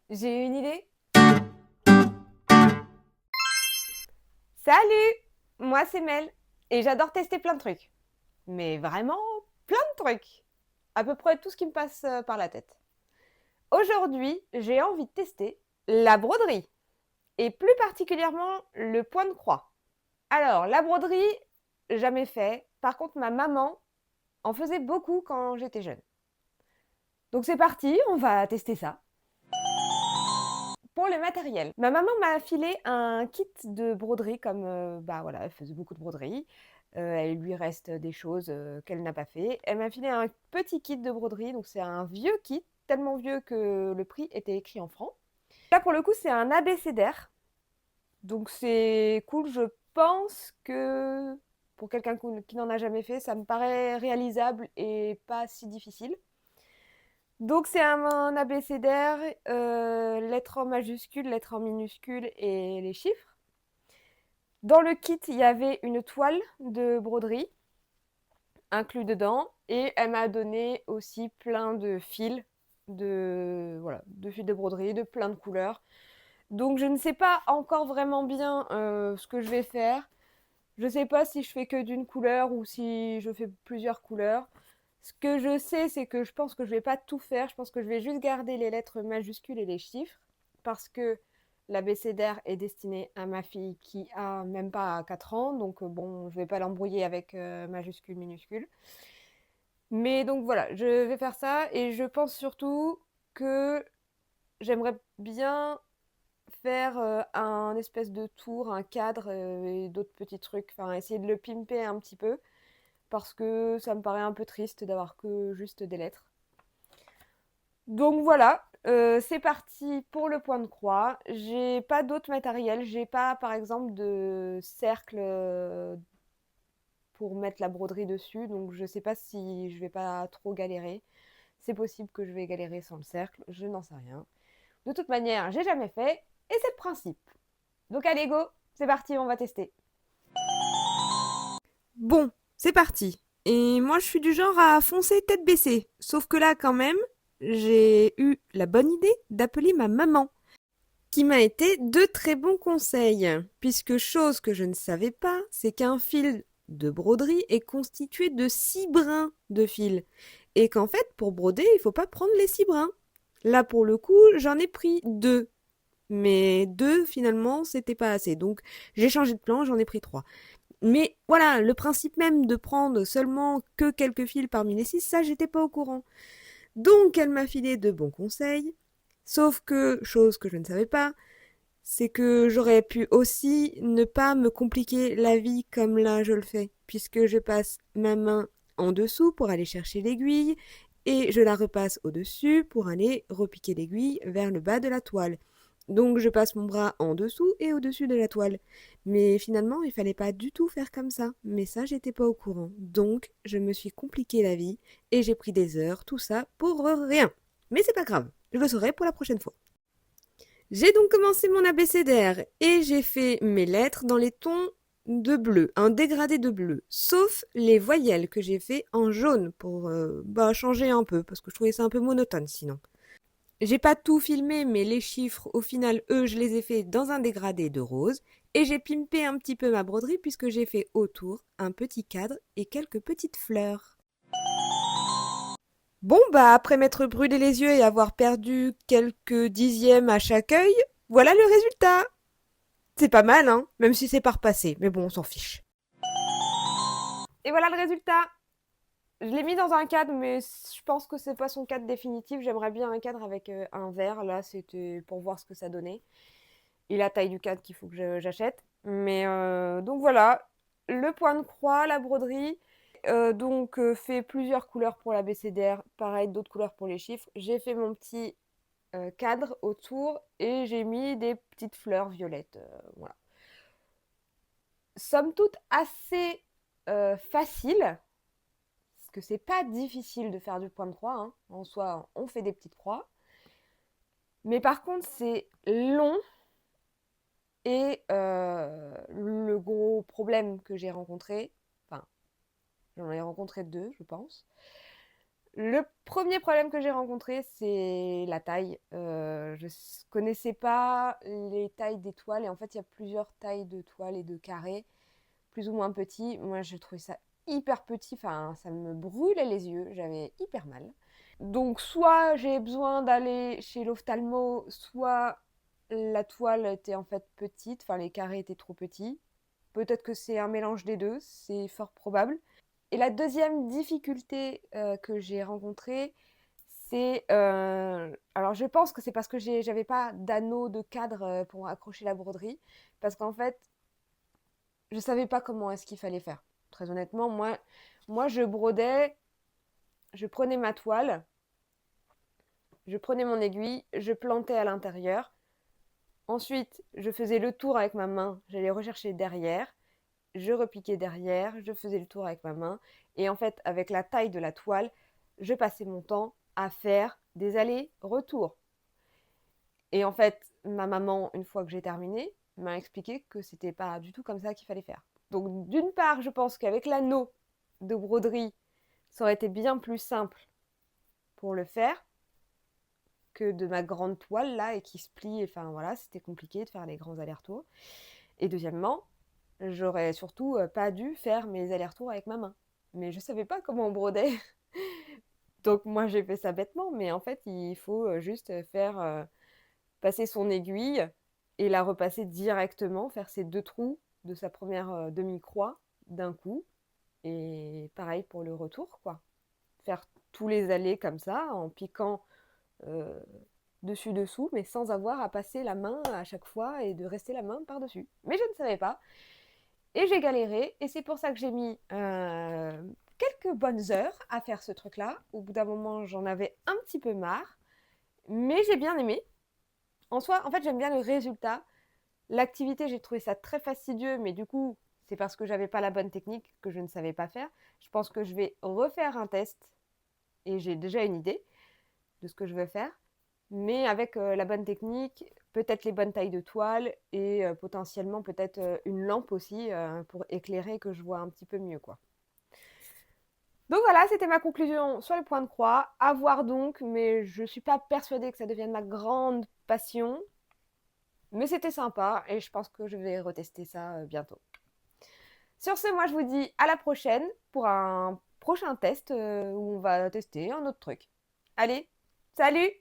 J'ai une idée. Salut! Moi c'est Mel et j'adore tester plein de trucs. Mais vraiment plein de trucs. À peu près tout ce qui me passe par la tête. Aujourd'hui, j'ai envie de tester la broderie et plus particulièrement le point de croix. Alors, la broderie, jamais fait. Par contre, ma maman en faisait beaucoup quand j'étais jeune. Donc c'est parti, on va tester ça. Pour le matériel, ma maman m'a filé un kit de broderie comme bah voilà, elle faisait beaucoup de broderie. Il lui reste des choses qu'elle n'a pas fait. Elle m'a filé un petit kit de broderie, donc c'est un vieux kit, tellement vieux que le prix était écrit en francs. Là pour le coup, c'est un abécédaire. Donc c'est cool, je pense que pour quelqu'un qui n'en a jamais fait, ça me paraît réalisable et pas si difficile. Donc c'est un abécédaire, lettres en majuscules, lettres en minuscules et les chiffres. Dans le kit, il y avait une toile de broderie inclus dedans et elle m'a donné aussi plein de fils de fils de broderie de plein de couleurs. Donc je ne sais pas encore vraiment bien ce que je vais faire. Je ne sais pas si je fais que d'une couleur ou si je fais plusieurs couleurs. Ce que je sais, c'est que je pense que je vais pas tout faire. Je pense que je vais juste garder les lettres majuscules et les chiffres parce que l'abécédaire est destiné à ma fille qui a même pas 4 ans. Donc bon, je vais pas l'embrouiller avec majuscules, minuscules. Mais donc voilà, je vais faire ça et je pense surtout que j'aimerais bien faire un espèce de tour, un cadre et d'autres petits trucs. Enfin, essayer de le pimper un petit peu parce que ça me paraît un peu triste d'avoir que juste des lettres. Donc voilà, c'est parti pour le point de croix. J'ai pas d'autre matériel, j'ai pas par exemple de cercle pour mettre la broderie dessus, donc je sais pas si je vais pas trop galérer. C'est possible que je vais galérer sans le cercle, je n'en sais rien. De toute manière, j'ai jamais fait et c'est le principe. Donc allez go, c'est parti, on va tester. Bon, c'est parti. Et moi, je suis du genre à foncer tête baissée. Sauf que là, quand même, j'ai eu la bonne idée d'appeler ma maman, qui m'a été de très bons conseils. Puisque chose que je ne savais pas, c'est qu'un fil de broderie est constitué de 6 brins de fil. Et qu'en fait, pour broder, il faut pas prendre les 6 brins. Là, pour le coup, j'en ai pris 2. Mais 2, finalement, c'était pas assez. Donc, j'ai changé de plan, j'en ai pris 3. Mais voilà, le principe même de prendre seulement que quelques fils parmi les 6, ça, j'étais pas au courant. Donc, elle m'a filé de bons conseils. Sauf que, chose que je ne savais pas, c'est que j'aurais pu aussi ne pas me compliquer la vie comme là je le fais, puisque je passe ma main en dessous pour aller chercher l'aiguille et je la repasse au-dessus pour aller repiquer l'aiguille vers le bas de la toile. Donc je passe mon bras en dessous et au-dessus de la toile. Mais finalement, il fallait pas du tout faire comme ça. Mais ça, j'étais pas au courant. Donc je me suis compliqué la vie et j'ai pris des heures, tout ça pour rien. Mais c'est pas grave, je le saurai pour la prochaine fois. J'ai donc commencé mon abécédaire et j'ai fait mes lettres dans les tons de bleu, un dégradé de bleu, sauf les voyelles que j'ai fait en jaune pour changer un peu parce que je trouvais ça un peu monotone sinon. J'ai pas tout filmé, mais les chiffres, au final, eux, je les ai fait dans un dégradé de rose. Et j'ai pimpé un petit peu ma broderie puisque j'ai fait autour un petit cadre et quelques petites fleurs. Bon, bah après m'être brûlé les yeux et avoir perdu quelques dixièmes à chaque œil, voilà le résultat. C'est pas mal, hein, même si c'est pas repassé, mais bon, on s'en fiche. Et voilà le résultat. Je l'ai mis dans un cadre, mais je pense que c'est pas son cadre définitif. J'aimerais bien un cadre avec un verre. Là, c'était pour voir ce que ça donnait. Et la taille du cadre qu'il faut que j'achète. Mais donc voilà, le point de croix, la broderie. Fait plusieurs couleurs pour l'abécédaire, pareil, d'autres couleurs pour les chiffres. J'ai fait mon petit cadre autour et j'ai mis des petites fleurs violettes. Voilà. Somme toute assez facile, parce que c'est pas difficile de faire du point de croix. Hein. En soi, on fait des petites croix. Mais par contre, c'est long. Et le gros problème que j'ai rencontré, enfin, j'en ai rencontré deux, je pense. Le premier problème que j'ai rencontré, c'est la taille. Je connaissais pas les tailles des toiles et en fait, il y a plusieurs tailles de toiles et de carrés, plus ou moins petits. Moi, je trouvais ça hyper petit, enfin, ça me brûlait les yeux, j'avais hyper mal. Donc, soit j'ai besoin d'aller chez l'ophtalmo, soit la toile était en fait petite, enfin, les carrés étaient trop petits. Peut-être que c'est un mélange des deux, c'est fort probable. Et la deuxième difficulté que j'ai rencontrée, c'est... alors je pense que c'est parce que j'avais pas d'anneau de cadre pour accrocher la broderie. Parce qu'en fait, je savais pas comment est-ce qu'il fallait faire. Très honnêtement, moi je brodais, je prenais ma toile, je prenais mon aiguille, je plantais à l'intérieur. Ensuite, je faisais le tour avec ma main, j'allais rechercher derrière. Je repiquais derrière, je faisais le tour avec ma main. Et en fait, avec la taille de la toile, je passais mon temps à faire des allers-retours. Et en fait, ma maman, une fois que j'ai terminé, m'a expliqué que c'était pas du tout comme ça qu'il fallait faire. Donc, d'une part, je pense qu'avec l'anneau de broderie, ça aurait été bien plus simple pour le faire que de ma grande toile là et qui se plie. Enfin voilà, c'était compliqué de faire les grands allers-retours. Et deuxièmement, j'aurais surtout pas dû faire mes allers-retours avec ma main. Mais je savais pas comment on brodait. Donc moi j'ai fait ça bêtement, mais en fait il faut juste faire passer son aiguille et la repasser directement, faire ses deux trous de sa première demi-croix d'un coup. Et pareil pour le retour, quoi. Faire tous les allers comme ça, en piquant euh, dessus-dessous, mais sans avoir à passer la main à chaque fois et de rester la main par-dessus. Mais je ne savais pas. Et j'ai galéré, et c'est pour ça que j'ai mis quelques bonnes heures à faire ce truc-là. Au bout d'un moment, j'en avais un petit peu marre, mais j'ai bien aimé. En soi, en fait, j'aime bien le résultat. L'activité, j'ai trouvé ça très fastidieux, mais du coup, c'est parce que j'avais pas la bonne technique que je ne savais pas faire. Je pense que je vais refaire un test, et j'ai déjà une idée de ce que je veux faire. Mais avec la bonne technique, peut-être les bonnes tailles de toile et potentiellement peut-être une lampe aussi pour éclairer que je vois un petit peu mieux, quoi. Donc voilà, c'était ma conclusion sur le point de croix. À voir donc, mais je ne suis pas persuadée que ça devienne ma grande passion. Mais c'était sympa et je pense que je vais retester ça bientôt. Sur ce, moi je vous dis à la prochaine pour un prochain test où on va tester un autre truc. Allez, salut!